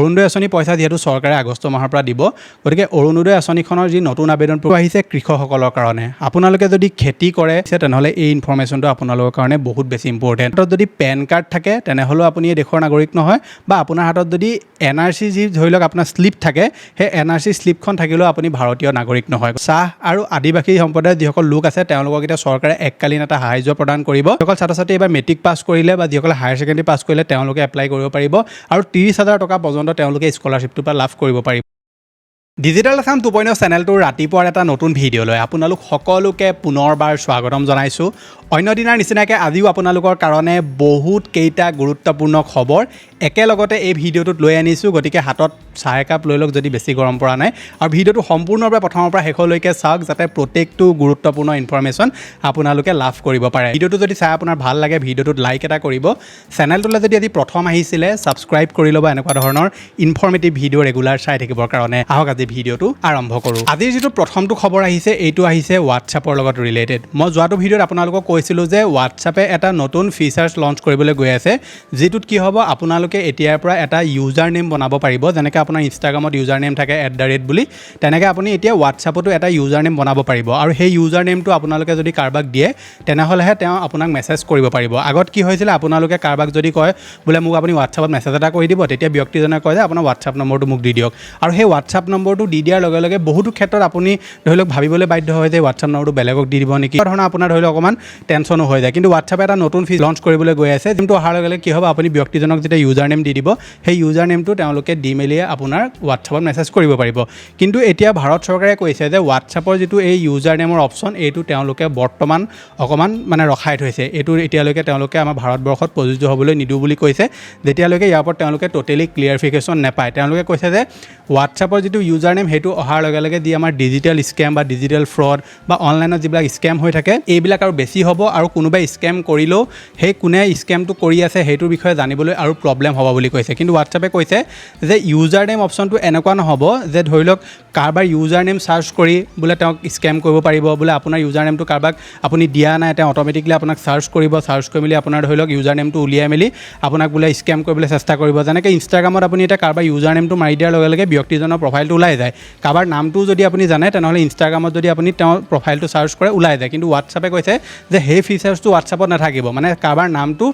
অৰুণোদয় আঁচনি পইচা যিহেতু চৰকাৰে আগষ্ট মাহৰ পৰা দিব, গতিকে অৰুণোদয় আঁচনিখনৰ যি নতুন আবেদন আহিছে কৃষকসকলৰ কাৰণে, আপোনালোকে যদি খেতি কৰে তেনেহ'লে এই ইনফৰমেশ্যনটো আপোনালোকৰ কাৰণে বহুত বেছি ইম্পৰ্টেণ্ট। হাতত যদি পেন কাৰ্ড থাকে তেনেহ'লেও আপুনি এই দেশৰ নাগৰিক নহয়, বা আপোনাৰ হাতত যদি NRC যি ধৰি লওক আপোনাৰ শ্লিপ থাকে, সেই NRC শ্লিপখন থাকিলেও আপুনি ভাৰতীয় নাগৰিক নহয়। চাহ আৰু আদিবাসী সম্প্ৰদায়ৰ যিসকল লোক আছে তেওঁলোকক এতিয়া চৰকাৰে এককালীন এটা সাহায্য প্ৰদান কৰিব। যিসকল ছাত্ৰ ছাত্ৰী এইবাৰ মেট্ৰিক পাছ কৰিলে বা যিসকলে হায়াৰ ছেকেণ্ডেৰী পাছ কৰিলে তেওঁলোকে এপ্লাই কৰিব পাৰিব আৰু 30,000 টকা পৰ্যন্ত তেওঁলোকে স্কলাৰশ্বিপটোৰ পৰা লাভ কৰিব পাৰিব। ডিজিটেল আছাম 2.0 চেনেলটোৰ ৰাতিপুৱাৰ এটা নতুন ভিডিঅ'লৈ আপোনালোক সকলোকে পুনৰবাৰ স্বাগতম জনাইছোঁ। অন্য দিনাৰ নিচিনাকৈ আজিও আপোনালোকৰ কাৰণে বহুত কেইটা গুৰুত্বপূৰ্ণ খবৰ একেলগতে এই ভিডিঅ'টোত লৈ আনিছোঁ, গতিকে হাতত চাহ একাপ লৈ লওক যদি বেছি গৰম পৰা নাই, আৰু ভিডিঅ'টো সম্পূৰ্ণৰূপে প্ৰথমৰ পৰা শেষলৈকে চাওক যাতে প্ৰত্যেকটো গুৰুত্বপূৰ্ণ ইনফৰমেশ্যন আপোনালোকে লাভ কৰিব পাৰে। ভিডিঅ'টো যদি চাই আপোনাৰ ভাল লাগে ভিডিঅ'টোত লাইক এটা কৰিব, চেনেলটোলৈ যদি আজি প্ৰথম আহিছিলে ছাবস্ক্ৰাইব কৰি ল'ব এনেকুৱা ধৰণৰ ইনফৰমেটিভ ভিডিঅ' ৰেগুলাৰ চাই থাকিবৰ কাৰণে। আহক আজি ভিডিঅ'টো আৰম্ভ কৰোঁ। আজিৰ যিটো প্ৰথমটো খবৰ আহিছে এইটো আহিছে হোৱাটছআপৰ লগত ৰিলেটেড। মই যোৱাটো ভিডিঅ'ত আপোনালোকক কৈছিলোঁ যে হোৱাটছআপে এটা নতুন ফিচাৰ্ছ লঞ্চ কৰিবলৈ গৈ আছে, যিটোত কি হ'ব আপোনালোকে এতিয়াৰ পৰা এটা ইউজাৰ নেম বনাব পাৰিব। যেনেকৈ আপোনাৰ ইনষ্টাগ্ৰামত ইউজাৰ নেম থাকে @ বুলি, তেনেকৈ আপুনি এতিয়া হোৱাটছআপতো এটা ইউজাৰ নেম বনাব পাৰিব, আৰু সেই ইউজাৰ নেমটো আপোনালোকে যদি কাৰোবাক দিয়ে তেনেহ'লেহে তেওঁ আপোনাক মেছেজ কৰিব পাৰিব। আগত কি হৈছিলে, আপোনালোকে কাৰোবাক যদি কয় বোলে মোক আপুনি হোৱাটছআপত মেছেজ এটা কৰি দিব, তেতিয়া ব্যক্তিজনে কয় যে আপোনাৰ হোৱাটছআপ নম্বৰটো মোক দি দিয়ক, আৰু সেই হোৱাটছআপ নম্বৰটো দি দিয়াৰ লগে লগে বহুতো ক্ষেত্ৰত আপুনি ধৰি লওক ভাবিবলৈ বাধ্য হয় যে হোৱাটছআপ নম্বৰটো বেলেগক দি দিব নেকি, ধৰণৰ আপোনাৰ ধৰি লওক অকণমান টেনশ্যনো হৈ যায়। কিন্তু হোৱাটছআপে এটা নতুন ফিচাৰ লঞ্চ কৰিবলৈ গৈ আছে, যোনটো অহাৰ লগে লগে কি হ'ব, আপুনি ব্যক্তিজনক যেতিয়া ইউজাৰ নেম দি দিব সেই ইউজাৰ নেমটো তেওঁলোকে দি মেলিয়ে আপোনাৰ হোৱাটছআপত মেছেজ কৰিব পাৰিব। কিন্তু এতিয়া ভাৰত চৰকাৰে কৈছে যে হোৱাটছআপৰ যিটো এই ইউজাৰ নেমৰ অপশ্যন এইটো তেওঁলোকে বৰ্তমান অকণমান মানে ৰখাই থৈছে, এইটো এতিয়ালৈকে তেওঁলোকে আমাৰ ভাৰতবৰ্ষত প্ৰযোজ্য হ'বলৈ নিদিওঁ বুলি কৈছে, যেতিয়ালৈকে ইয়াৰ ওপৰত তেওঁলোকে টোটেলি ক্লিয়াৰিফিকেশ্যন নাপায়। তেওঁলোকে কৈছে যে হোৱাটছআপৰ যিটো ইউজাৰ নেম সেইটো অহাৰ লগে লগে যি আমাৰ ডিজিটেল স্কেম বা ডিজিটেল ফ্ৰড বা অনলাইনত যিবিলাক স্কেম হৈ থাকে এইবিলাক আৰু বেছি হ'ব, আৰু কোনোবাই স্কেম কৰিলেও সেই কোনে স্কেমটো কৰি আছে সেইটোৰ বিষয়ে জানিবলৈ আৰু প্ৰব্লেম হ'ব বুলি কৈছে। কিন্তু হোৱাটছআপে কৈছে যে ইউজাৰ নেম অপশ্যনটো এনেকুৱা নহ'ব যে ধৰি লওক কাৰোবাৰ ইউজাৰ নেম চাৰ্চ কৰি বোলে তেওঁক স্কেম কৰিব পাৰিব, বোলে আপোনাৰ ইউজাৰ নেমটো কাৰোবাক আপুনি দিয়া নাই তেওঁ অট'মেটিকলি আপোনাক চাৰ্চ কৰিব, চাৰ্চ কৰি মেলি আপোনাৰ ধৰি লওক ইউজাৰ নেমটো উলিয়াই মেলি আপোনাক বোলে স্কেম কৰিবলৈ চেষ্টা কৰিব। যেনেকৈ ইনষ্টাগ্ৰামত আপুনি এতিয়া কাৰোবাৰ ইউজাৰ নেমটো মাৰি দিয়াৰ লগে লগে ব্যক্তিজনৰ প্ৰফাইলটো ওলাই যায়, কাৰোবাৰ নামটো যদি আপুনি জানে তেনেহ'লে ইনষ্টাগ্ৰামত যদি আপুনি তেওঁৰ প্ৰফাইলটো চাৰ্চ কৰে ওলাই যায়। কিন্তু হোৱাটছআপে কৈছে যে সেই ফিচাৰ্ছটো হোৱাটছআপত নাথাকিব, মানে কাৰোবাৰ নামটো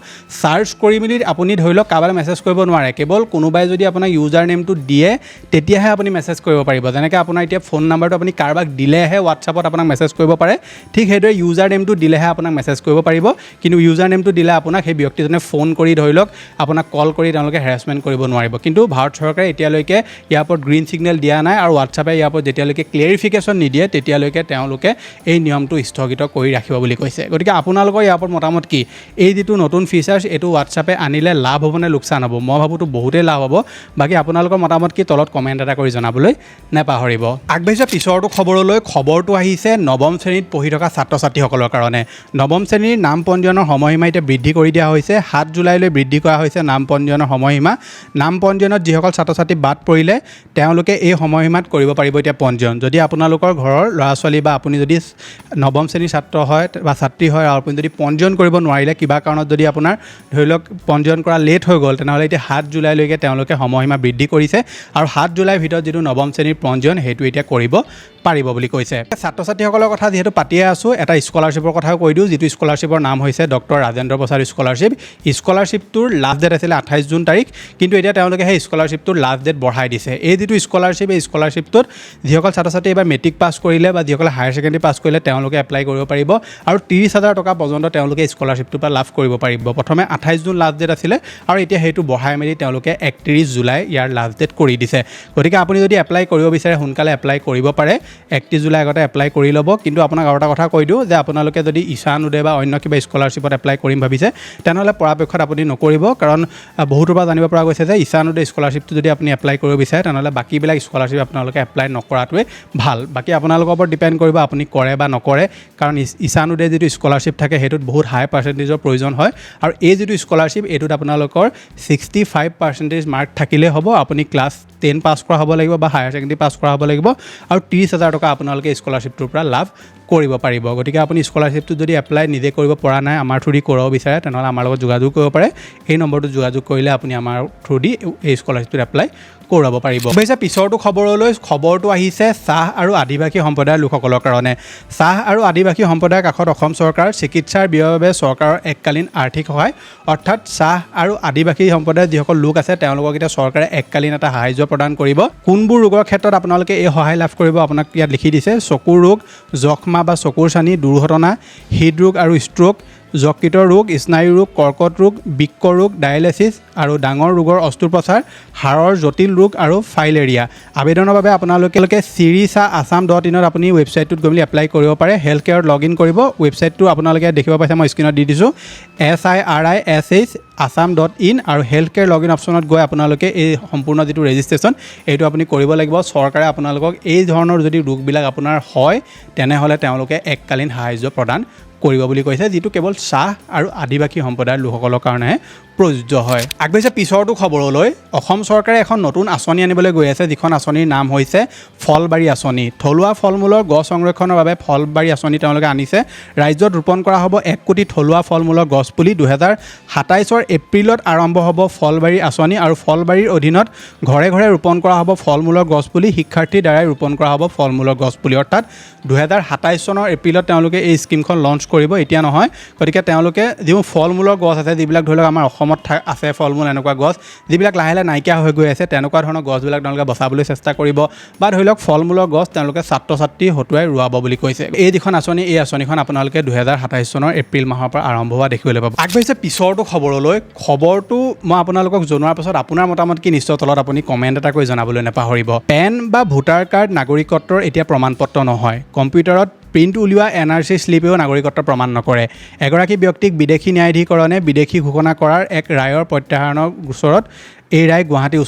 চাৰ্চ কৰি মেলি আপুনি ধৰি লওক কাৰোবালৈ মেছেজ কৰিব নোৱাৰে, কেৱল কোনোবাই যদি আপোনাক ইউজাৰ নেমটো দিয়ে তেতিয়াহে আপুনি মেছেজ কৰিব পাৰিব। যেনেকৈ আপোনাৰ এতিয়া ফোন নাম্বাৰটো আপুনি কাৰোবাক দিলেহে হোৱাটছআপত আপোনাক মেছেজ কৰিব পাৰে, ঠিক সেইদৰে ইউজাৰ নেমটো দিলেহে আপোনাক মেছেজ কৰিব পাৰিব। কিন্তু ইউজাৰ নেমটো দিলে আপোনাক সেই ব্যক্তিজনে ফোন কৰি ধৰি লওক আপোনাক কল কৰি তেওঁলোকে হেৰাছমেণ্ট কৰিব নোৱাৰিব। কিন্তু ভাৰত চৰকাৰে এতিয়ালৈকে ইয়াৰ ওপৰত গ্ৰীণ ছিগনেল দিয়া নাই, আৰু হোৱাটছআপে ইয়াৰ ওপৰত যেতিয়ালৈকে ক্লিয়াৰিফিকেশ্যন নিদিয়ে তেতিয়ালৈকে তেওঁলোকে এই নিয়মটো স্থগিত কৰি ৰাখিব বুলি কৈছে। গতিকে আপোনালোকৰ ইয়াৰ ওপৰত মতামত কি? এই যিটো নতুন ফিচাৰ্ছ এইটো হোৱাটছআপে আনিলে লাভ হ'ব নে লোকচান হ'ব? মই ভাবোঁতো বহুতেই লাভ হ'ব। বাকী আপোনালোকৰ মতামত কি তলত কমেণ্ট এটা কৰি জনাবলৈ নেপাহৰিব। আগবাঢ়িছে পিছৰটো খবৰলৈ। খবৰটো আহিছে নৱম শ্ৰেণীত পঢ়ি থকা ছাত্ৰ ছাত্ৰীসকলৰ কাৰণে। নৱম শ্ৰেণীৰ নাম পঞ্জীয়নৰ সময়সীমা এতিয়া বৃদ্ধি কৰি দিয়া হৈছে, 7 জুলাইলৈ বৃদ্ধি কৰা হৈছে নাম পঞ্জীয়নৰ সময়সীমা। নাম পঞ্জীয়নত যিসকল ছাত্ৰ ছাত্ৰী বাদ পৰিলে তেওঁলোকে এই সময়সীমাত কৰিব পাৰিব এতিয়া পঞ্জীয়ন। যদি আপোনালোকৰ ঘৰৰ ল'ৰা ছোৱালী বা আপুনি যদি নৱম শ্ৰেণীৰ ছাত্ৰ হয় বা ছাত্ৰী হয় আৰু আপুনি যদি পঞ্জীয়ন কৰিব নোৱাৰিলে, কিবা কাৰণত যদি আপোনাৰ ধৰি লওক পঞ্জীয়ন কৰা লেট হৈ গ'ল, তেনেহ'লে এতিয়া 7 জুলাইলৈকে তেওঁলোকে সময়সীমা বৃদ্ধি কৰিছে, আৰু 7 জুলাইৰ ভিতৰত যিটো নৱম শ্ৰেণীৰ পঞ্জীয়ন সেইটো এতিয়া কৰিব পাৰিব বুলি কৈছে। ছাত্ৰ ছাত্ৰীসকলৰ কথা যিহেতু পাতিয়ে আছোঁ, এটা স্কলাৰশ্বিপৰ কথাও কৈ দিওঁ, যিটো স্কলাৰশ্বিপৰ নাম হৈছে doctor Rajendra Prasad scholarship. স্কলাৰশ্বিপটোৰ last date আছিলে 28 জুন তাৰিখ, কিন্তু এতিয়া তেওঁলোকে সেই স্কলাৰশ্বিপটোৰ লাষ্ট ডেট বঢ়াই দিছে। এই যিটো স্কলাৰশ্বিপ এই স্কলাৰশ্বিপটোত যিসকল ছাত্ৰ ছাত্ৰী এইবাৰ মেট্ৰিক পাছ কৰিলে বা যিসকলে হায়াৰ ছেকেণ্ডেৰী পাছ কৰিলে তেওঁলোকে এপ্লাই কৰিব পাৰিব, আৰু 30,000 টকা পৰ্যন্ত তেওঁলোকে স্কলাৰশ্বিপটোৰ পৰা লাভ কৰিব পাৰিব। প্ৰথমে 28 জুন লাষ্ট ডেট আছিলে, আৰু এতিয়া সেইটো বঢ়াই মেলি তেওঁলোকে 31 জুলাই ইয়াৰ লাষ্ট ডেট কৰি দিছে। গতিকে আপুনি যদি এপ্লাই কৰিব বিচাৰে সোনকালে এপ্লাই কৰিব পাৰে, 31 জুলাই আগতে এপ্লাই কৰি ল'ব। কিন্তু আপোনাক আৰু এটা কথা কৈ দিওঁ যে আপোনালোকে যদি ঈশান উদয় বা অন্য কিবা স্কলাৰশ্বিপত এপ্লাই কৰিম ভাবিছে তেনেহ'লে পৰাপক্ষত আপুনি নকৰিব, কাৰণ বহুতৰ পৰা জানিব পৰা গৈছে যে ঈশান উদয় স্কলাৰশ্বিপটো যদি আপুনি এপ্লাই কৰিব বিচাৰে তেনেহ'লে বাকীবিলাক স্কলাৰশ্বিপ আপোনালোকে এপ্লাই নকৰাটোৱে ভাল। বাকী আপোনালোকৰ ওপৰত ডিপেণ্ড কৰিব আপুনি কৰে বা নকৰে, কাৰণ ঈশান উদয় যিটো স্কলাৰশ্বিপ থাকে সেইটোত বহুত হাই পাৰ্চেণ্টেজৰ প্ৰয়োজন হয়, আৰু এই যিটো স্কলাৰশ্বিপ এইটোত আপোনালোকৰ 65% মাৰ্ক থাকিলে হ'ব। আপুনি ক্লাছ 10 পাছ কৰা হ'ব লাগিব বা হায়াৰ ছেকেণ্ডেৰী পাছ কৰা হ'ব লাগিব, আৰু 30,000 টকা আপোনালোকে স্কলাৰশ্বিপটোৰ পৰা লাভ কৰিব পাৰিব। গতিকে আপুনি স্কলাৰশ্বিপটো যদি এপ্লাই নিজে কৰিব পৰা নাই, আমাৰ থ্ৰু দি কৰিব বিচাৰে তেনেহ'লে আমাৰ লগত যোগাযোগ কৰিব পাৰে। এই নম্বৰটোত যোগাযোগ কৰিলে আপুনি আমাৰ থ্ৰু দি এই স্কলাৰশ্বিপটোত এপ্লাই কৰাব পাৰিব। অৱশ্যে পিছৰটো খবৰটো আহিছে চাহ আৰু আদিবাসী সম্প্ৰদায়ৰ লোকসকলৰ কাৰণে। চাহ আৰু আদিবাসী সম্প্ৰদায়ৰ কাষত অসম চৰকাৰ চিকিৎসাৰ ব্যয়ৰ বাবে চৰকাৰৰ এককালীন আৰ্থিক সহায়, অৰ্থাৎ চাহ আৰু আদিবাসী সম্প্ৰদায়ৰ যিসকল লোক আছে তেওঁলোকক এতিয়া চৰকাৰে এককালীন এটা সাহায্য প্ৰদান কৰিব। কোনবোৰ ৰোগৰ ক্ষেত্ৰত আপোনালোকে এই সহায় লাভ কৰিব আপোনাক ইয়াত লিখি দিছে। চকুৰ ৰোগ, যক্ষ্মা বা চকুৰ চানি, দুৰ্ঘটনা, হৃদৰোগ আৰু ষ্ট্ৰোক, যকৃতৰ ৰোগ, স্নায়ু ৰোগ, কৰ্কট ৰোগ, বৃক্ক ৰোগ, ডায়েলিচিছ আৰু ডাঙৰ ৰোগৰ অস্ত্ৰোপচাৰ, হাড়ৰ জটিল ৰোগ আৰু ফাইলেৰিয়া। আবেদনৰ বাবে আপোনালোকে sirisa.assam.in আপুনি ৱেবছাইটটোত গৈ মেলি এপ্লাই কৰিব পাৰে। হেল্থ কেয়াৰত লগ ইন কৰিব। ৱেবছাইটটো আপোনালোকে দেখিব পাইছে, মই স্ক্ৰীণত দি দিছোঁ, sirishAssam.in আৰু হেল্থ কেয়াৰ লগ ইন অপশ্যনত গৈ আপোনালোকে এই সম্পূৰ্ণ যিটো ৰেজিষ্ট্ৰেশ্যন এইটো আপুনি কৰিব লাগিব। চৰকাৰে আপোনালোকক এই ধৰণৰ যদি ৰোগবিলাক আপোনাৰ হয় তেনেহ'লে তেওঁলোকে এককালীন সাহায্য প্ৰদান কৰিব বুলি কৈছে, যিটো কেৱল চাহ আৰু আদিবাসী সম্প্ৰদায়ৰ লোকসকলৰ কাৰণেহে প্ৰযোজ্য হয়। আগবাঢ়িছে পিছৰটো খবৰলৈ। অসম চৰকাৰে এখন নতুন আঁচনি আনিবলৈ গৈ আছে, যিখন আঁচনিৰ নাম হৈছে ফলবাৰী আঁচনি। থলুৱা ফল মূলৰ গছ সংৰক্ষণৰ বাবে ফলবাৰী আঁচনি তেওঁলোকে আনিছে। ৰাজ্যত ৰোপণ কৰা হ'ব 1 কোটি থলুৱা ফল মূলৰ গছপুলি। 2027 এপ্ৰিলত আৰম্ভ হ'ব ফলবাৰী আঁচনি আৰু ফলবাৰীৰ অধীনত ঘৰে ঘৰে ৰোপণ কৰা হ'ব ফল মূলৰ গছপুলি। শিক্ষাৰ্থীৰ দ্বাৰাই ৰোপণ কৰা হ'ব ফল মূলৰ গছপুলি। অৰ্থাৎ 2027 চনৰ এপ্ৰিলত তেওঁলোকে এই স্কীমখন লঞ্চ কৰিব, এতিয়া নহয়। গতিকে তেওঁলোকে যিবোৰ ফল মূলৰ গছ আছে, যিবিলাক ধৰি লওক আমাৰ অসমত আছে ফল মূল এনেকুৱা গছ যিবিলাক লাহে লাহে নাইকিয়া হৈ গৈ আছে, তেনেকুৱা ধৰণৰ গছবিলাক তেওঁলোকে বচাবলৈ চেষ্টা কৰিব, বা ধৰি লওক ফল মূলৰ গছ তেওঁলোকে ছাত্ৰ ছাত্ৰী হতুৱাই ৰোৱাব বুলি কৈছে। এই যিখন আঁচনি, এই আঁচনিখন আপোনালোকে 2027 চনৰ এপ্ৰিল মাহৰ পৰা আৰম্ভ হোৱা দেখিবলৈ পাব। আগবাঢ়িছে পিছৰটো খবৰলৈ। খবৰটো মই আপোনালোকক জনোৱাৰ পাছত আপোনাৰ মতামত কি নিশ্চয় তলত আপুনি কমেণ্ট এটা কৰি জনাবলৈ নাপাহৰিব। পেন বা ভোটাৰ কাৰ্ড নাগৰিকত্বৰ এতিয়া প্ৰমাণপত্ৰ নহয়। কম্পিউটাৰত প্ৰিণ্ট উলিওৱা NRC শ্লিপেও নাগৰিকত্ব প্ৰমাণ নকৰে। এগৰাকী ব্যক্তিক বিদেশী ন্যায়াধীকৰণে বিদেশী ঘোষণা কৰাৰ এক ৰায়ৰ প্ৰত্যাহাৰৰ গোচৰত এই ৰায় গুৱাহাটী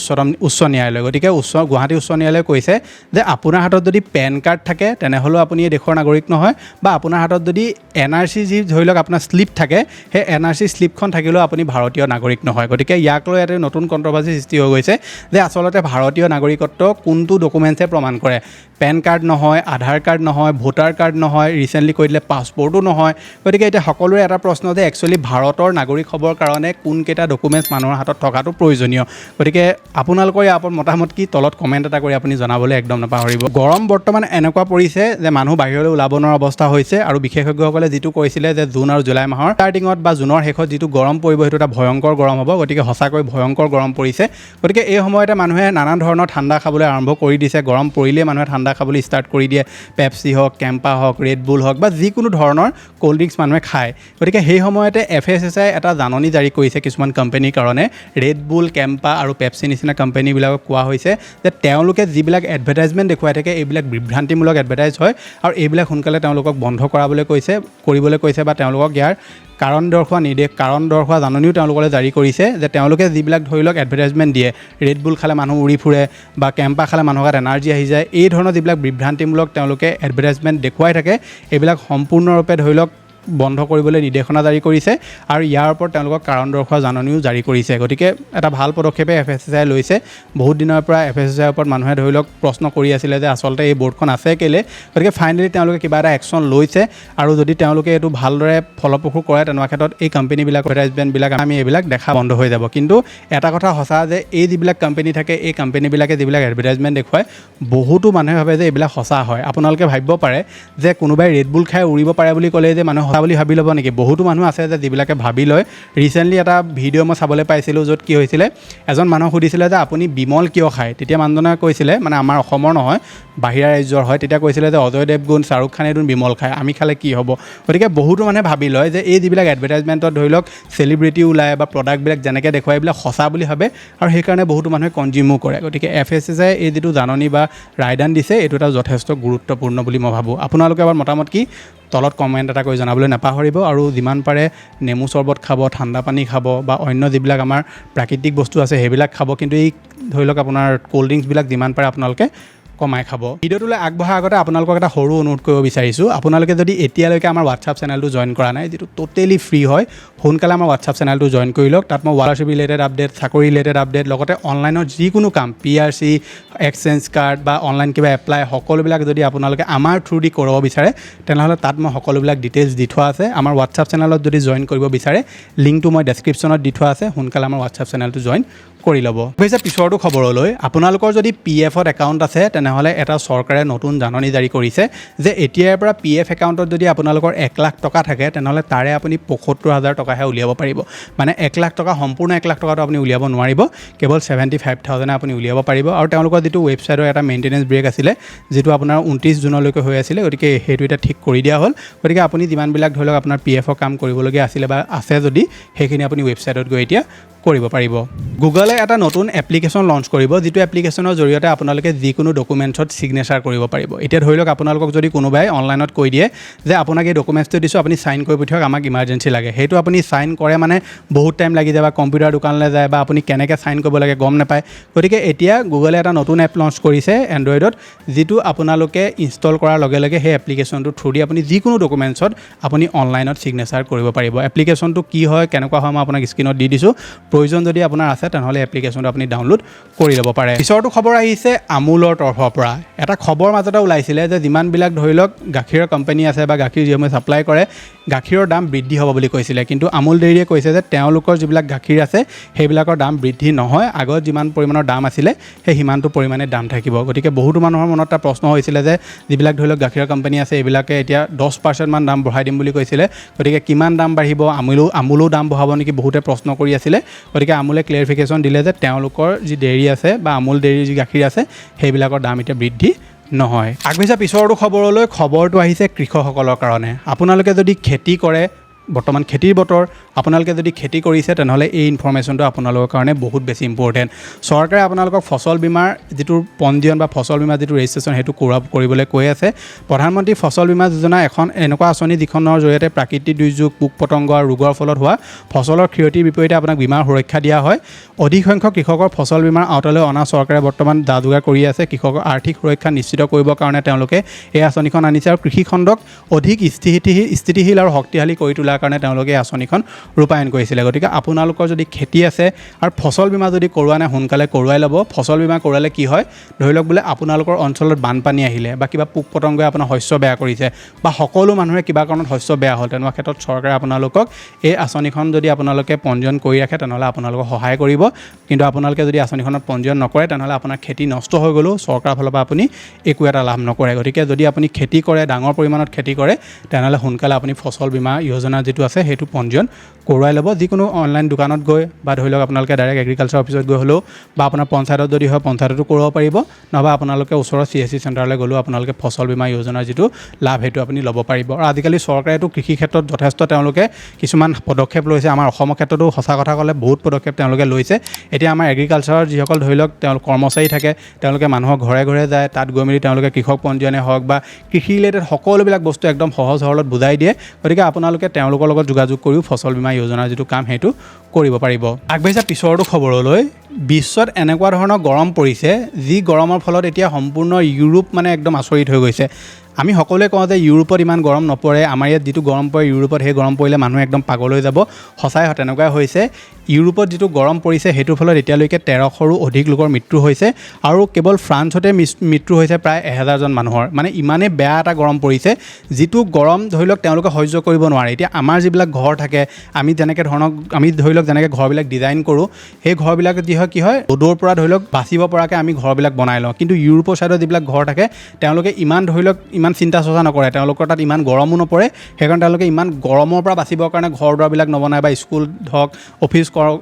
উচ্চ ন্যায়ালয়। গতিকে গুৱাহাটী উচ্চ ন্যায়ালয়ে কৈছে যে আপোনাৰ হাতত যদি পেন কাৰ্ড থাকে তেনেহ'লেও আপুনি এই দেশৰ নাগৰিক নহয়, বা আপোনাৰ হাতত যদি NRC যি ধৰি লওক আপোনাৰ শ্লিপ থাকে, সেই NRC শ্লিপখন থাকিলেও আপুনি ভাৰতীয় নাগৰিক নহয়। গতিকে ইয়াক লৈ ইয়াতে নতুন কণ্ট্ৰভাৰ্চি সৃষ্টি হৈ গৈছে যে আচলতে ভাৰতীয় নাগৰিকত্ব কোনটো ডকুমেণ্টছে প্ৰমাণ কৰে। পেন কাৰ্ড নহয়, আধাৰ কাৰ্ড নহয়, ভোটাৰ কাৰ্ড নহয়, ৰিচেণ্টলি কৈ দিলে পাছপৰ্টো নহয়। গতিকে এতিয়া সকলোৰে এটা প্ৰশ্ন যে একচুৱেলি ভাৰতৰ নাগৰিক হ'বৰ কাৰণে কোনকেইটা ডকুমেণ্টছ মানুহৰ হাতত থকাটো প্ৰয়োজনীয়। গতিকে আপোনালোকৰ ইয়াৰ ওপৰত মতামত কি তলত কমেণ্ট এটা কৰি আপুনি জনাবলৈ একদম নাপাহৰিব। গৰম বৰ্তমান এনেকুৱা পৰিছে যে মানুহ বাহিৰলৈ ওলাব নোৱাৰা অৱস্থা হৈছে, আৰু বিশেষজ্ঞসকলে যিটো কৈছিলে যে জুন আৰু জুলাই মাহৰ ষ্টাৰ্টিঙত বা জুনৰ শেষত যিটো গৰম পৰিব সেইটো এটা ভয়ংকৰ গৰম হ'ব। গতিকে সঁচাকৈ ভয়ংকৰ গৰম পৰিছে। গতিকে এই সময়তে মানুহে নানান ধৰণৰ ঠাণ্ডা খাবলৈ আৰম্ভ কৰি দিছে। গৰম পৰিলেই মানুহে ঠাণ্ডা খাবলৈ ষ্টাৰ্ট কৰি দিয়ে। পেপচি হওক, কেম্পা হওক, ৰেড বুল হওক, বা যিকোনো ধৰণৰ ক'ল্ড ড্ৰিংকছ মানুহে খায়। গতিকে সেই সময়তে FSSAই এটা জাননী জাৰি কৰিছে কিছুমান কোম্পানীৰ কাৰণে। ৰেড বুল, কেম্পা আৰু পেপচি নিচিনা কোম্পানীবিলাকক কোৱা হৈছে যে তেওঁলোকে যিবিলাক এডভাৰটাইজমেণ্ট দেখুৱাই থাকে এইবিলাক বিভ্ৰান্তিমূলক এডভাৰটাইজ হয়, আৰু এইবিলাক সোনকালে তেওঁলোকক বন্ধ কৰিবলৈ কৈছে, বা তেওঁলোকক ইয়াৰ কাৰণ দৰ্শোৱা জাননীও তেওঁলোকলৈ জাৰি কৰিছে যে তেওঁলোকে যিবিলাক ধৰি লওক এডভাৰটাইজমেণ্ট দিয়ে, ৰেড বুল খালে মানুহ উৰি ফুৰে বা কেম্পা খালে মানুহৰ গাত এনাৰ্জি আহি যায়, এই ধৰণৰ যিবিলাক বিভ্ৰান্তিমূলক তেওঁলোকে এডভাৰটাইজমেণ্ট দেখুৱাই থাকে, এইবিলাক সম্পূৰ্ণৰূপে ধৰি লওক বন্ধ কৰিবলৈ নিৰ্দেশনা জাৰি কৰিছে, আৰু ইয়াৰ ওপৰত তেওঁলোকক কাৰণ দৰ্শোৱা জাননীও জাৰি কৰিছে। গতিকে এটা ভাল পদক্ষেপে FSSAই লৈছে। বহুত দিনৰ পৰা FSSAইৰ ওপৰত মানুহে ধৰি লওক প্ৰশ্ন কৰি আছিলে যে আচলতে এই বৰ্ডখন আছে কেলৈ। গতিকে ফাইনেলি তেওঁলোকে কিবা এটা একশ্যন লৈছে, আৰু যদি তেওঁলোকে এইটো ভালদৰে ফলপ্ৰসূ কৰে তেনেকুৱা ক্ষেত্ৰত এই কোম্পানীবিলাক এডভাৰটাইজমেণ্টবিলাক আমি এইবিলাক দেখা বন্ধ হৈ যাব। কিন্তু এটা কথা সঁচা যে এই যিবিলাক কোম্পানী থাকে, এই কোম্পানীবিলাকে যিবিলাক এডভাৰটাইজমেণ্ট দেখুৱায়, বহুতো মানুহে ভাবে যে এইবিলাক সঁচা হয়। আপোনালোকে ভাবিব পাৰে যে কোনোবাই ৰেড বুল খাই উৰিব পাৰে বুলি ক'লে যে মানুহে বুলি ভাবি ল'ব নেকি? বহুতো মানুহ আছে যে যিবিলাকে ভাবি লয়। ৰিচেণ্টলি এটা ভিডিঅ' মই চাবলৈ পাইছিলোঁ য'ত কি হৈছিলে, এজন মানুহক সুধিছিলে যে আপুনি বিমল কিয় খায়? তেতিয়া মানুহজনে কৈছিলে, মানে আমাৰ অসমৰ নহয়, বাহিৰা ৰাজ্যৰ হয়, তেতিয়া কৈছিলে যে অজয় দেৱগুণ, শ্বাহৰুখ খানেতো বিমল খায়, আমি খালে কি হ'ব? গতিকে বহুতো মানুহে ভাবি লয় যে এই যিবিলাক এডভাৰটাইজমেণ্টত ধৰি লওক চেলিব্ৰিটি ওলায় বা প্ৰডাক্টবিলাক যেনেকৈ দেখুৱাই এইবিলাক সঁচা বুলি ভাবে, আৰু সেইকাৰণে বহুতো মানুহে কনজিউমো কৰে। গতিকে FSSAই এই যিটো জাননী বা ৰায়দান দিছে এইটো এটা যথেষ্ট গুৰুত্বপূৰ্ণ বুলি মই ভাবোঁ। আপোনালোকে আবাৰ মতামত কি তলত কমেণ্ট এটা কৰি জনাবলৈ নাপাহৰিব, আৰু যিমান পাৰে নেমু চৰ্বত খাব, ঠাণ্ডা পানী খাব, বা অন্য যিবিলাক আমাৰ প্ৰাকৃতিক বস্তু আছে সেইবিলাক খাব। কিন্তু এই ধৰি লওক আপোনাৰ ক'ল্ড ড্ৰিংকছবিলাক যিমান পাৰে আপোনালোকে কমাই খাব। ভিডিঅ'টোলৈ আগবঢ়াৰ আগতে আপোনালোকক এটা সৰু অনুৰোধ কৰিব বিচাৰিছোঁ, আপোনালোকে যদি এতিয়ালৈকে আমাৰ হোৱাটছআপ চেনেলটো জইন কৰা নাই, যিটো টোটেলি ফ্ৰী হয়, সোনকালে আমাৰ হোৱাটছআপ চেনেলটো জইন কৰি লওক। তাত মই স্কলাৰশ্বিপ ৰিলেটেড আপডেট, চাকৰি ৰিলেটেড আপডেট, লগতে অনলাইনৰ যিকোনো কাম, PRC, এক্সচেঞ্জ কাৰ্ড বা অনলাইন কিবা এপ্লাই, সকলোবিলাক যদি আপোনালোকে আমাৰ থ্ৰু দি কৰিব বিচাৰে তেনেহ'লে তাত মই সকলোবিলাক ডিটেইলছ দি থোৱা আছে। আমাৰ হোৱাটছআপ চেনেলত যদি জইন কৰিব বিচাৰে লিংকটো মই ডেছক্ৰিপশ্যনত দি থোৱা আছে, সোনকালে আমাৰ হোৱাটছআপ চেনেলটো জইন কৰি ল'ব। হৈছে পিছৰটো খবৰলৈ, আপোনালোকৰ যদি PF একাউণ্ট আছে তেনেহ'লে এটা চৰকাৰে নতুন জাননী জাৰি কৰিছে যে এতিয়াৰ পৰা PF একাউণ্টত যদি আপোনালোকৰ 1 লাখ টকা থাকে তেনেহ'লে তাৰে আপুনি 75,000 টকাহে উলিয়াব পাৰিব। মানে 1 লাখ টকা সম্পূৰ্ণ 1 লাখ টকাটো আপুনি উলিয়াব নোৱাৰিব, কেৱল 75,000 আপুনি উলিয়াব পাৰিব। আৰু তেওঁলোকৰ যিটো ৱেবছাইটৰ এটা মেইনটেনেঞ্চ ব্ৰেক আছিলে যিটো আপোনাৰ 29 জুনলৈকে হৈ আছিলে, গতিকে সেইটো এতিয়া ঠিক কৰি দিয়া হ'ল। গতিকে আপুনি যিমানবিলাক ধৰি লওক আপোনাৰ PF কাম কৰিবলগীয়া আছিলে বা আছে যদি সেইখিনি আপুনি ৱেবছাইটত গৈ এতিয়া কৰিব পাৰিব। গুগলে এটা নতুন এপ্লিকেশ্যন লঞ্চ কৰিব, যিটো এপ্লিকেশ্যনৰ জৰিয়তে আপোনালোকে যিকোনো ডকুমেণ্টছত ছিগনেচাৰ কৰিব পাৰিব। এতিয়া ধৰি লওক আপোনালোকক যদি কোনোবাই অনলাইনত কৈ দিয়ে যে আপোনাক এই ডকুমেণ্টছটো দিছোঁ, আপুনি চাইন কৰি পঠিয়াওক, আমাক ইমাৰ্জেঞ্চি লাগে। সেইটো আপুনি চাইন কৰে মানে বহুত টাইম লাগি যায় বা কম্পিউটাৰ দোকানলৈ যায় বা আপুনি কেনেকৈ চাইন কৰিব লাগে গম নাপায়। গতিকে এতিয়া গুগলে এটা নতুন এপ লঞ্চ কৰিছে এণ্ড্ৰইডত, যিটো আপোনালোকে ইনষ্টল কৰাৰ লগে লগে সেই এপ্লিকেশ্যনটোৰ থ্ৰু দি আপুনি যিকোনো ডকুমেণ্টছত আপুনি অনলাইনত ছিগনেচাৰ কৰিব পাৰিব। এপ্লিকেশ্যনটো কি হয় কেনেকুৱা হয় মই আপোনাক স্ক্ৰীনত দি দিছোঁ, প্ৰয়োজন যদি আপোনাৰ আছে তেনেহ'লে এপ্লিকেশ্যনটো আপুনি ডাউনলোড কৰি ল'ব পাৰে। পিছৰটো খবৰ আহিছে আমুলৰ তৰফৰ পৰা। এটা খবৰ মাজতে ওলাইছিলে যে যিমানবিলাক ধৰি লওক গাখীৰৰ কোম্পানী আছে বা গাখীৰ যিসমূহে ছাপ্লাই কৰে, গাখীৰৰ দাম বৃদ্ধি হ'ব বুলি কৈছিলে। কিন্তু আমুল ডেইৰীয়ে কৈছে যে তেওঁলোকৰ যিবিলাক গাখীৰ আছে সেইবিলাকৰ দাম বৃদ্ধি নহয়, আগত যিমান পৰিমাণৰ দাম আছিলে সেই সিমানটো পৰিমাণে দাম থাকিব। গতিকে বহুতো মানুহৰ মনত এটা প্ৰশ্ন হৈছিলে যে যিবিলাক ধৰি লওক গাখীৰৰ কোম্পানী আছে এইবিলাকে এতিয়া 10% মান দাম বঢ়াই দিম বুলি কৈছিলে, গতিকে কিমান দাম বাঢ়িব, আমুলো দাম বঢ়াব নেকি বহুতে প্ৰশ্ন কৰি আছিলে। গতিকে আমুলে ক্লিয়াৰিফিকেশ্যন দিলে যে তেওঁলোকৰ যি ডেইৰী আছে বা আমুল ডেইৰীৰ যি গাখীৰ আছে সেইবিলাকৰ দাম এতিয়া বৃদ্ধি নহয়। আগবাঢ়িছে পিছৰটো খবৰলৈ। খবৰটো আহিছে কৃষকসকলৰ কাৰণে। আপোনালোকে যদি খেতি কৰে, বৰ্তমান খেতিৰ বতৰ, আপোনালোকে যদি খেতি কৰিছে তেনেহ'লে এই ইনফৰমেশ্যনটো আপোনালোকৰ কাৰণে বহুত বেছি ইম্পৰ্টেণ্ট। চৰকাৰে আপোনালোকক ফচল বীমাৰ যিটো পঞ্জীয়ন বা ফচল বীমাৰ যিটো ৰেজিষ্ট্ৰেশ্যন সেইটো কৰিবলৈ কৈ আছে। প্ৰধানমন্ত্ৰী ফচল বীমা যোজনা এখন এনেকুৱা আঁচনি যিখনৰ জৰিয়তে প্ৰাকৃতিক দুৰ্যোগ, পোক পতংগ আৰু ৰোগৰ ফলত হোৱা ফচলৰ ক্ষতিৰ বিপৰীতে আপোনাক বীমাৰ সুৰক্ষা দিয়া হয়। অধিক সংখ্যক কৃষকৰ ফচল বীমাৰ আওতালৈ অনা চৰকাৰে বৰ্তমান যা যোগাৰ কৰি আছে। কৃষকৰ আৰ্থিক সুৰক্ষা নিশ্চিত কৰিবৰ কাৰণে তেওঁলোকে এই আঁচনিখন আনিছে আৰু কৃষি খণ্ডক অধিক স্থিতিশীল আৰু শক্তিশালী কৰি তোলাৰ কাৰণে তেওঁলোকে এই আঁচনিখন ৰূপায়ণ কৰিছিলে। গতিকে আপোনালোকৰ যদি খেতি আছে আৰু ফচল বীমা যদি কৰোৱা নাই সোনকালে কৰোৱাই ল'ব। ফচল বীমা কৰালে কি হয়, ধৰি লওক বোলে আপোনালোকৰ অঞ্চলত বানপানী আহিলে বা কিবা পোক পতংগই আপোনাৰ শস্য বেয়া কৰিছে বা সকলো মানুহৰে কিবা কাৰণত শস্য বেয়া হ'ল, তেনেকুৱা ক্ষেত্ৰত চৰকাৰে আপোনালোকক এই আঁচনিখন যদি আপোনালোকে পঞ্জীয়ন কৰি ৰাখে তেনেহ'লে আপোনালোকক সহায় কৰিব। কিন্তু আপোনালোকে যদি আঁচনিখনত পঞ্জীয়ন নকৰে তেনেহ'লে আপোনাৰ খেতি নষ্ট হৈ গ'লেও চৰকাৰৰ ফালৰ পৰা আপুনি একো এটা লাভ নকৰে। গতিকে যদি আপুনি খেতি কৰে, ডাঙৰ পৰিমাণত খেতি কৰে, তেনেহ'লে সোনকালে আপুনি ফচল বীমা যোজনা যিটো আছে সেইটো পঞ্জীয়ন কৰোৱাই ল'ব। যিকোনো অনলাইন দোকানত গৈ বা ধৰি লওক আপোনালোকে ডাইৰেক্ট এগ্ৰিকালচাৰ অফিচত গৈ হ'লেও বা আপোনাৰ পঞ্চায়তত যদি হয় পঞ্চায়ততো কৰিব পাৰিব, নহবা আপোনালোকে ওচৰৰ CSC চেণ্টাৰলৈ গ'লেও আপোনালোকে ফচল বীমা যোজনাৰ যিটো লাভ সেইটো আপুনি ল'ব পাৰিব। আৰু আজিকালি চৰকাৰেতো কৃষি ক্ষেত্ৰত যথেষ্ট তেওঁলোকে কিছুমান পদক্ষেপ লৈছে। আমাৰ অসমৰ ক্ষেত্ৰতো সঁচা কথা ক'লে বহুত পদক্ষেপ তেওঁলোকে লৈছে। এতিয়া আমাৰ এগ্ৰিকালচাৰৰ যিসকল ধৰি লওক তেওঁলোক কৰ্মচাৰী থাকে, তেওঁলোকে মানুহৰ ঘৰে ঘৰে যায়, তাত গৈ মেলি তেওঁলোকে কৃষক পঞ্জীয়নে হওক বা কৃষি ৰিলেটেড সকলোবিলাক বস্তু একদম সহজ সৰলত বুজাই দিয়ে। গতিকে আপোনালোকে তেওঁলোকৰ লগত যোগাযোগ কৰিও ফচল বীমা যোজনাৰ যিটো কাম সেইটো কৰিব পাৰিব। আগবাঢ়িছে পিছৰটো খবৰলৈ। বিশ্বত এনেকুৱা ধৰণৰ গৰম পৰিছে যি গৰমৰ ফলত এতিয়া সম্পূৰ্ণ ইউৰোপ মানে একদম আচৰিত হৈ গৈছে। আমি সকলোৱে কওঁ যে ইউৰোপত ইমান গৰম নপৰে, আমাৰ ইয়াত যিটো গৰম পৰে ইউৰোপত সেই গৰম পৰিলে মানুহ একদম পাগল হৈ যাব। সঁচাই তেনেকুৱাই হৈছে। ইউৰোপত যিটো গৰম পৰিছে সেইটোৰ ফলত এতিয়ালৈকে 1300ৰো অধিক লোকৰ মৃত্যু হৈছে আৰু কেৱল ফ্ৰান্সতে মৃত্যু হৈছে প্ৰায় 1000জন মানুহৰ। মানে ইমানেই বেয়া এটা গৰম পৰিছে, যিটো গৰম ধৰি লওক তেওঁলোকে সহ্য কৰিব নোৱাৰে। এতিয়া আমাৰ যিবিলাক ঘৰ থাকে, আমি ধৰি লওক যেনেকৈ ঘৰবিলাক ডিজাইন কৰোঁ, সেই ঘৰবিলাক কি হয় ৰ'দৰ পৰা ধৰি লওক বাচিব পৰাকৈ আমি ঘৰবিলাক বনাই লওঁ। কিন্তু ইউৰোপৰ ছাইডত যিবিলাক ঘৰ থাকে তেওঁলোকে ইমান চিন্তা চৰ্চা নকৰে, তেওঁলোকৰ তাত ইমান গৰমো নপৰে। সেইকাৰণে তেওঁলোকে ইমান গৰমৰ পৰা বাচিবৰ কাৰণে ঘৰ দুৱাৰবিলাক নবনায় বা স্কুল হওক,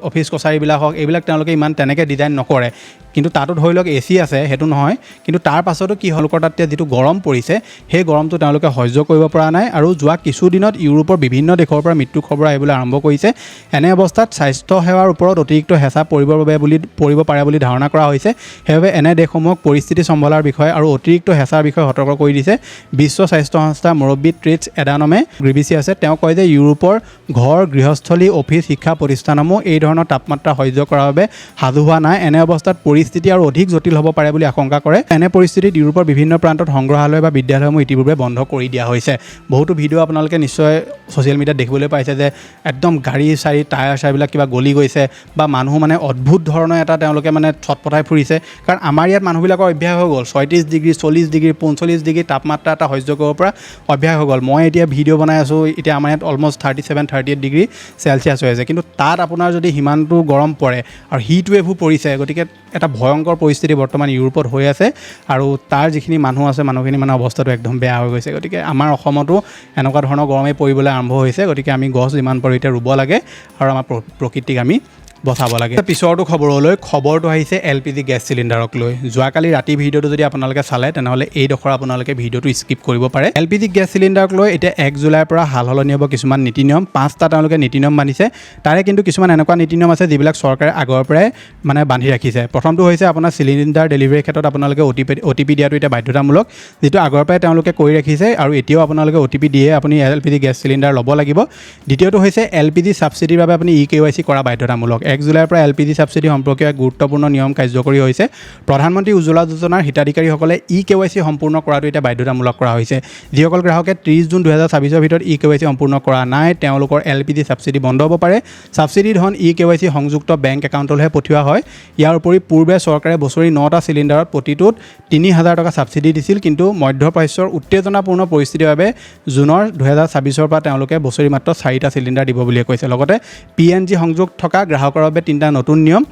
অফিচ কছাৰীবিলাক হওক, এইবিলাক তেওঁলোকে ইমান তেনেকৈ ডিজাইন নকৰে। কিন্তু তাতো ধৰি লওক AC আছে, সেইটো নহয়। কিন্তু তাৰ পাছতো কি তেওঁলোকৰ তাত যিটো গৰম পৰিছে সেই গৰমটো তেওঁলোকে সহ্য কৰিব পৰা নাই। আৰু যোৱা কিছুদিনত ইউৰোপৰ বিভিন্ন দেশৰ পৰা মৃত্যু খবৰ আহিবলৈ আৰম্ভ কৰিছে। এনে অৱস্থাত স্বাস্থ্য সেৱাৰ ওপৰত অতিৰিক্ত হেঁচা পৰিব পাৰে বুলি ধাৰণা কৰা হৈছে। সেইবাবে এনে দেশসমূহক পৰিস্থিতি চম্ভালাৰ বিষয়ে আৰু অতিৰিক্ত হেঁচাৰ বিষয়ে সতৰ্ক কৰি দিছে বিশ্ব স্বাস্থ্য সংস্থাৰ মুৰব্বী টেড্ৰছ এডানম ঘেব্ৰেয়েছাছে। তেওঁ কয় যে ইউৰোপৰ ঘৰ, গৃহস্থলী, অফিচ, শিক্ষা প্ৰতিষ্ঠানসমূহ এই ধৰণৰ তাপমাত্ৰা সহ্য কৰাৰ বাবে সাজু হোৱা নাই। এনে অৱস্থাত পৰিস্থিতি আৰু অধিক জটিল হ'ব পাৰে বুলি আশংকা কৰে। এনে পৰিস্থিতিত ইউৰোপৰ বিভিন্ন প্ৰান্তত সংগ্ৰহালয় বা বিদ্যালয়সমূহ ইতিপূৰ্বে বন্ধ কৰি দিয়া হৈছে। বহুতো ভিডিঅ' আপোনালোকে নিশ্চয় ছ'চিয়েল মিডিয়াত দেখিবলৈ পাইছে যে একদম গাড়ী চাৰি টায়াৰ চাৰবিলাক কিবা গলি গৈছে বা মানুহ মানে অদ্ভুত ধৰণৰ এটা তেওঁলোকে মানে ছটপটাই ফুৰিছে। কাৰণ আমাৰ ইয়াত মানুহবিলাকৰ অভ্যাস হৈ গ'ল 36 ডিগ্ৰী 40 ডিগ্ৰী 45 ডিগ্ৰী তাপমাত্ৰা এটা সহ্য কৰিব পৰা অভ্যাস হৈ গ'ল। মই এতিয়া ভিডিঅ' বনাই আছোঁ, এতিয়া আমাৰ ইয়াত অলমষ্ট 37-38 ডিগ্ৰী চেলচিয়াছ হৈ আছে, কিন্তু তাত আপোনাৰ যদি সিমানটো গৰম পৰে আৰু হিট ৱেভো পৰিছে, গতিকে এটা ভয়ংকৰ পৰিস্থিতি বৰ্তমান ইউৰোপত হৈ আছে আৰু তাৰ যিখিনি মানুহ আছে মানুহখিনি মানে অৱস্থাটো একদম বেয়া হৈ গৈছে। গতিকে আমাৰ অসমতো এনেকুৱা ধৰণৰ গৰমেই পৰিবলৈ আৰম্ভ হৈছে। গতিকে আমি গছ যিমান পাৰোঁ এতিয়া ৰুব লাগে আৰু আমাৰ প্ৰকৃতিক আমি বচাব লাগে। পিছৰটো খবৰটো আহিছে LPG গেছ চিলিণ্ডাৰক লৈ। যোৱাকালি ৰাতি ভিডিঅ'টো যদি আপোনালোকে চালে তেনেহ'লে এইডোখৰ আপোনালোকে ভিডিঅ'টো স্কিপ কৰিব পাৰে। LPG গেছ চিলিণ্ডাৰক লৈ এতিয়া 1 জুলাইৰ পৰা সলনি হ'ব কিছুমান নীতি নিয়ম। 5টা তেওঁলোকে নীতি নিয়ম বান্ধিছে। তাৰে কিন্তু কিছুমান এনেকুৱা নীতি নিয়ম আছে যিবিলাক চৰকাৰে আগৰ পৰাই মানে বান্ধি ৰাখিছে। প্ৰথমটো হৈছে আপোনাৰ চিলিণ্ডাৰ ডেলিভাৰীৰ ক্ষেত্ৰত আপোনালোকে OTP দিয়াটো এতিয়া বাধ্যতামূলক, যিটো আগৰ পৰাই তেওঁলোকে কৰি ৰাখিছে আৰু এতিয়াও আপোনালোকে OTP দিয়ে আপুনি LPG গেছ চিলিণ্ডাৰ ল'ব লাগিব। দ্বিতীয়টো হৈছে LPG ছাবচিডিৰ বাবে আপুনি EKYC কৰা বাধ্যতামূলক। 1 জুলাইৰ পৰা LPG ছাবচিডি সম্পৰ্কীয় এক গুৰুত্বপূৰ্ণ নিয়ম কাৰ্যকৰী হৈছে। প্ৰধানমন্ত্ৰী উজ্জ্বলা যোজনাৰ হিতাধিকাৰীসকলে EKYC সম্পূৰ্ণ কৰাটো এতিয়া বাধ্যতামূলক কৰা হৈছে। যিসকল গ্ৰাহকে 30 জুন 2024 ভিতৰত EKYC সম্পূৰ্ণ কৰা নাই তেওঁলোকৰ LPG ছাবচিডি বন্ধ হ'ব পাৰে। ছাবচিডি ধন EKYC সংযুক্ত বেংক একাউণ্টলৈহে পঠিওৱা হয়। ইয়াৰ উপৰি পূৰ্বে চৰকাৰে বছৰি 9টা চিলিণ্ডাৰত প্ৰতিটোত 3000 টকা ছাবচিডি দিছিল, কিন্তু মধ্যপ্ৰাচ্যৰ উত্তেজনাপূৰ্ণ পৰিস্থিতিৰ বাবে জুনৰ 2024 পৰা তেওঁলোকে বছৰি মাত্ৰ 4টা চিলিণ্ডাৰ দিব বুলিয়ে কৈছে। লগতে PNG সংযোগ থকা গ্ৰাহকৰ বাবে 3টা নতুন নিয়ম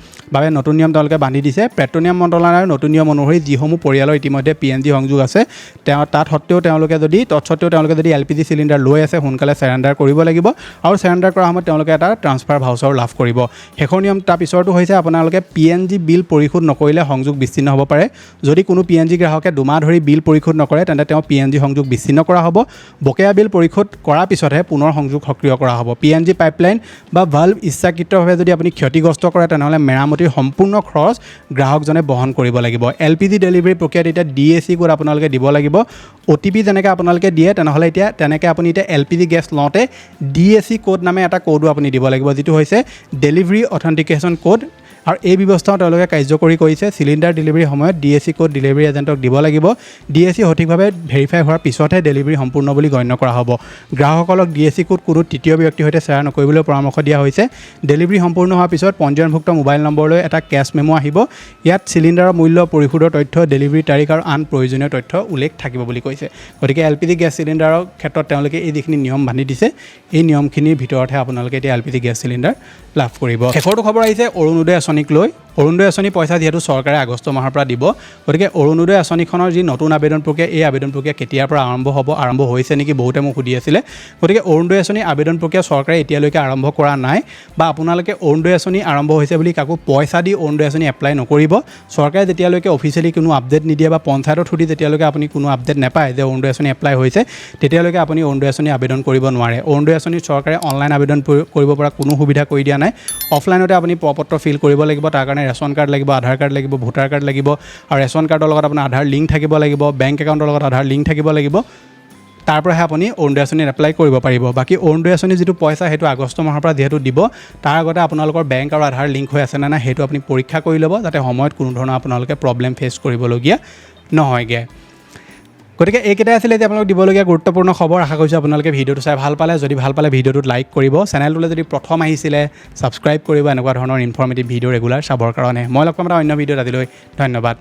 তেওঁলোকে বান্ধি দিছে। পেট্ৰলিয়াম মন্ত্ৰালয়ৰ নতুন নিয়ম অনুসৰি যিসমূহ পৰিয়ালৰ ইতিমধ্যে PNG সংযোগ আছে তৎসত্ত্বেও তেওঁলোকে যদি LPG চিলিণ্ডাৰ লৈ আছে সোনকালে চেৰেণ্ডাৰ কৰিব লাগিব আৰু চেৰেণ্ডাৰ কৰাৰ সময়ত তেওঁলোকে এটা ট্ৰান্সফাৰ ভাউচাৰ লাভ কৰিব। শেষৰ নিয়ম তাৰ পিছৰটো হৈছে আপোনালোকে PNG বিল পৰিশোধ নকৰিলে সংযোগ বিচ্ছিন্ন হ'ব পাৰে। যদি কোনো PNG গ্ৰাহকে 2 মাহ ধৰি বিল পৰিশোধ নকৰে তেন্তে তেওঁ PNG সংযোগ বিচ্ছিন্ন কৰা হ'ব। বকেয়া বিল পৰিশোধ কৰাৰ পিছতহে পুনৰ সংযোগ সক্ৰিয় কৰা হ'ব। PNG পাইপলাইন বা ভাল্ভ ইচ্ছাকৃতভাৱে যদি আপুনি ক্ষতিগ্ৰস্ত কৰে তেনেহ'লে মেৰামতিৰ সম্পূৰ্ণ খৰচ গ্ৰাহকজনে বহন কৰিব লাগিব। LPG ডেলিভাৰী প্ৰক্ৰিয়াত এতিয়া DAC কোড আপোনালোকে দিব লাগিব। OTP যেনেকৈ আপোনালোকে দিয়ে তেনেকৈ আপুনি এতিয়া LPG গেছ লওঁতে DAC কোড নামে এটা কোডো আপুনি দিব লাগিব, যিটো হৈছে ডেলিভাৰী অথেণ্টিকেশ্যন কোড। আৰু এই ব্যৱস্থাও তেওঁলোকে কাৰ্যকৰী কৰিছে। চিলিণ্ডাৰ ডেলিভাৰীৰ সময়ত DAC কোড ডেলিভাৰী এজেণ্টক দিব লাগিব। DAC সঠিকভাৱে ভেৰিফাই হোৱাৰ পিছতহে ডেলিভাৰী সম্পূৰ্ণ বুলি গণ্য কৰা হ'ব। গ্ৰাহকসকলক DAC কোড কোনো তৃতীয় ব্যক্তিৰ সৈতে শ্বেয়াৰ নকৰিবলৈ পৰামৰ্শ দিয়া হৈছে। ডেলিভাৰী সম্পূৰ্ণ হোৱাৰ পিছত পঞ্জীয়নভুক্ত মোবাইল নম্বৰলৈ এটা কেছ মেমো আহিব। ইয়াত চিলিণ্ডাৰৰ মূল্য, পৰিশোধৰ তথ্য, ডেলিভাৰী তাৰিখ আৰু আন প্ৰয়োজনীয় তথ্য উল্লেখ থাকিব বুলি কৈছে। গতিকে LPG গেছ চিলিণ্ডাৰৰ ক্ষেত্ৰত তেওঁলোকে এই যিখিনি নিয়ম বান্ধি দিছে এই নিয়মখিনিৰ ভিতৰতহে আপোনালোকে এতিয়া LPG গেছ চিলিণ্ডাৰ লাভ কৰিব। শেষৰটো খবৰ আহিছে অৰুণোদয় আঁচনিক লৈ। অৰুণোদয় আঁচনি পইচা যিহেতু চৰকাৰে আগষ্ট মাহৰ পৰা দিব, গতিকে অৰুণোদয় আঁচনিখনৰ যি নতুন আবেদন প্ৰক্ৰিয়া এই আবেদন প্ৰক্ৰিয়া কেতিয়াৰ পৰা আৰম্ভ হৈছে নেকি বহুতে মোক সুধি আছিলে। গতিকে অৰুণোদয় আঁচনি আবেদন প্ৰক্ৰিয়া চৰকাৰে এতিয়ালৈকে আৰম্ভ কৰা নাই বা আপোনালোকে অৰুণোদয় আঁচনি আৰম্ভ হৈছে বুলি কাকো পইচা দি অৰুণোদয় আঁচনি এপ্লাই নকৰিব। চৰকাৰে যেতিয়ালৈকে অফিচিয়েলি কোনো আপডেট নিদিয়ে বা পঞ্চায়তৰ থ্ৰুদি যেতিয়ালৈকে আপুনি কোনো আপডেট নাপায় যে অৰুণোদয় আঁচনি এপ্লাই হৈছে তেতিয়ালৈকে আপুনি অৰুণোদয় আঁচনি আবেদন কৰিব নোৱাৰে। অৰুণোদয় আঁচনি চৰকাৰে অনলাইন আবেদন কৰিব পৰা কোনো সুবিধা কৰি দিয়া নাই। অফলাইনতে আপুনি পত্ৰ ফিল কৰিব লাগিব। তাৰ কাৰণে ৰেচন কাৰ্ড লাগিব, আধাৰ কাৰ্ড লাগিব, ভোটাৰ কাৰ্ড লাগিব আৰু ৰেচন কাৰ্ডৰ লগত আপোনাৰ আধাৰ লিংক থাকিব লাগিব, বেংক একাউণ্টৰ লগত আধাৰ লিংক থাকিব লাগিব। তাৰ পৰাহে আপুনি অৰুণোদয় আঁচনিত এপ্লাই কৰিব পাৰিব। বাকী অৰুণোদয় আঁচনি যিটো পইচা সেইটো আগষ্ট মাহৰ পৰা যিহেতু দিব, তাৰ আগতে আপোনালোকৰ বেংক আৰু আধাৰ লিংক হৈ আছে নে নাই সেইটো আপুনি পৰীক্ষা কৰি ল'ব, যাতে সময়ত কোনো ধৰণৰ আপোনালোকে প্ৰব্লেম ফেচ কৰিবলগীয়া নহয়গৈ। গতিকে এইকেইটাই আছিলে যে আপোনালোক দিবলগীয়া গুৰুত্বপূৰ্ণ খবৰ। আশা কৰিছোঁ আপোনালোকে ভিডিঅ'টো চাই ভাল পালে। যদি ভাল পালে ভিডিঅ'টোত লাইক কৰিব, চেনেলটোলৈ যদি প্ৰথম আহিছিলে ছাবস্ক্ৰাইব কৰিব এনেকুৱা ধৰণৰ ইনফৰ্মেটিভ ভিডিঅ' ৰেগুলাৰ চাবৰ কাৰণে। মই লগ পাম এটা অন্য ভিডিঅ'ত। আজিলৈ ধন্যবাদ।